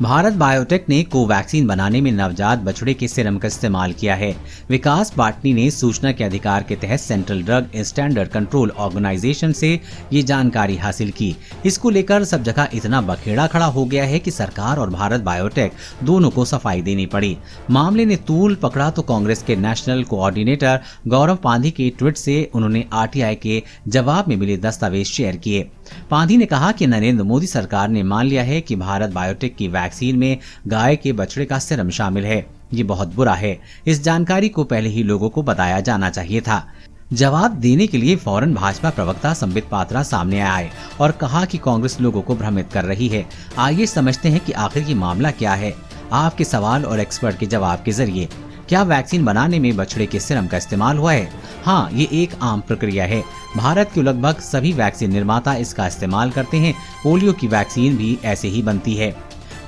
Bharat biotech ने Covaxin बनाने में नवजात बछड़े के सीरम का इस्तेमाल किया है। विकास पाटनी ने सूचना के अधिकार के तहत central drug standard control organisation से ये जानकारी हासिल की। इसको लेकर सब जगह इतना बखेड़ा खड़ा हो गया है कि सरकार और भारत बायोटेक दोनों को सफाई देनी पड़ी। मामले ने तूल पकड़ा तो कांग्रेस के नेशनल कोऑर्डिनेटर गौरव पांधी के ट्वीट से उन्होंने आरटीआई के जवाब में मिले दस्तावेज शेयर किए। पांधी ने कहा कि नरेंद्र मोदी सरकार ने मान लिया है कि भारत बायोटेक की वैक्सीन में गाय के बछड़े का सीरम शामिल है। ये बहुत बुरा है। इस जानकारी को पहले ही लोगों को बताया जाना चाहिए था। जवाब देने के लिए फौरन भाजपा प्रवक्ता संबित पात्रा सामने आए और कहा कि कांग्रेस लोगों को भ्रमित कर रही है। आइए समझते हैं कि आखिर ये मामला क्या है, आपके सवाल और एक्सपर्ट के जवाब के जरिए। क्या वैक्सीन बनाने में बछड़े के सीरम का इस्तेमाल हुआ है? हाँ, ये एक आम प्रक्रिया है। भारत के लगभग सभी वैक्सीन निर्माता इसका इस्तेमाल करते हैं। पोलियो की वैक्सीन भी ऐसे ही बनती है।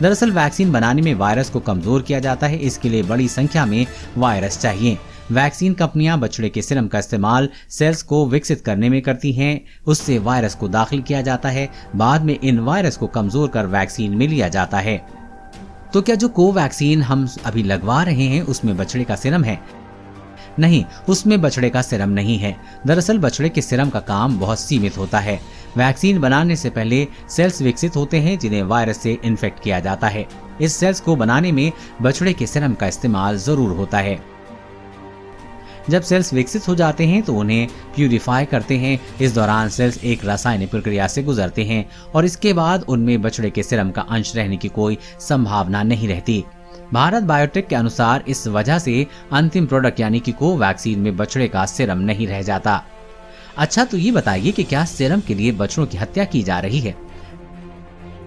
दरअसल वैक्सीन बनाने में वायरस को कमजोर किया जाता है। इसके लिए बड़ी संख्या में वायरस चाहिए। वैक्सीन कंपनियां बछड़े के सीरम का इस्तेमाल सेल्स को विकसित करने में करती हैं। उससे वायरस को दाखिल किया जाता है। बाद में इन वायरस को कमजोर कर वैक्सीन में लिया जाता है। तो क्या जो कोवैक्सीन हम अभी लगवा रहे हैं उसमें बछड़े का सीरम है? नहीं, उसमें बछड़े का सीरम नहीं है। दरअसल बछड़े के सीरम का काम बहुत सीमित होता है। वैक्सीन बनाने से पहले सेल्स विकसित होते हैं जिन्हें वायरस से इन्फेक्ट किया जाता है। इस सेल्स को बनाने में बछड़े के सीरम का इस्तेमाल जरूर होता है। जब सेल्स विकसित हो जाते हैं तो उन्हें प्यूरिफाई करते हैं। इस दौरान सेल्स एक रासायनिक प्रक्रिया से गुजरते हैं और इसके बाद उनमें बछड़े के सीरम का अंश रहने की कोई संभावना नहीं रहती। भारत बायोटेक के अनुसार इस वजह से अंतिम प्रोडक्ट यानी कि कोवैक्सीन में बछड़े का सीरम नहीं रह जाता। अच्छा, तो ये बताइए कि क्या सीरम के लिए बछड़ों की हत्या की जा रही है?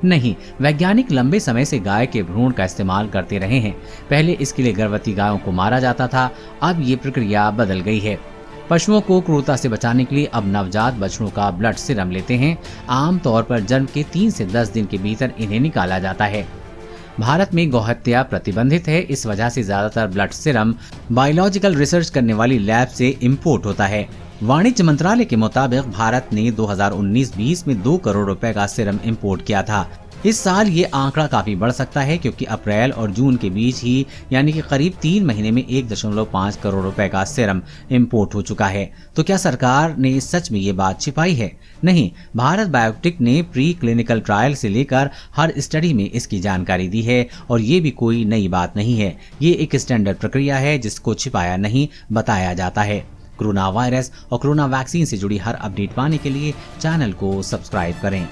नहीं, वैज्ञानिक लंबे समय से गाय के भ्रूण का इस्तेमाल करते रहे हैं। पहले इसके लिए गर्भवती गायों को मारा जाता था। अब ये प्रक्रिया बदल गई है। पशुओं को क्रूरता से बचाने के लिए अब नवजात बछड़ों का ब्लड सीरम लेते हैं। आमतौर पर जन्म के 3 से 10 दिन के भीतर इन्हें निकाला जाता है। भारत में गौहत्या प्रतिबंधित है। इस वजह से ज्यादातर ब्लड सीरम बायोलॉजिकल रिसर्च करने वाली लैब से इंपोर्ट होता है। वाणिज्य मंत्रालय के मुताबिक भारत ने 2019-20 में 2 करोड़ रुपए का सीरम इंपोर्ट किया था। इस साल ये आंकड़ा काफी बढ़ सकता है क्योंकि अप्रैल और जून के बीच ही यानी कि करीब 3 महीने में 1.5 करोड़ रुपए का सीरम इंपोर्ट हो चुका है। तो क्या सरकार ने सच में ये बात छिपाई है? नहीं, भारत बायोटेक ने प्री क्लिनिकल ट्रायल से लेकर हर स्टडी में इसकी जानकारी दी है और ये भी कोई नई बात नहीं है। ये एक स्टैंडर्ड प्रक्रिया है जिसको छिपाया नहीं, बताया जाता है। कोरोना वायरस और कोरोना वैक्सीन से जुड़ी हर अपडेट पाने के लिए चैनल को सब्सक्राइब करें।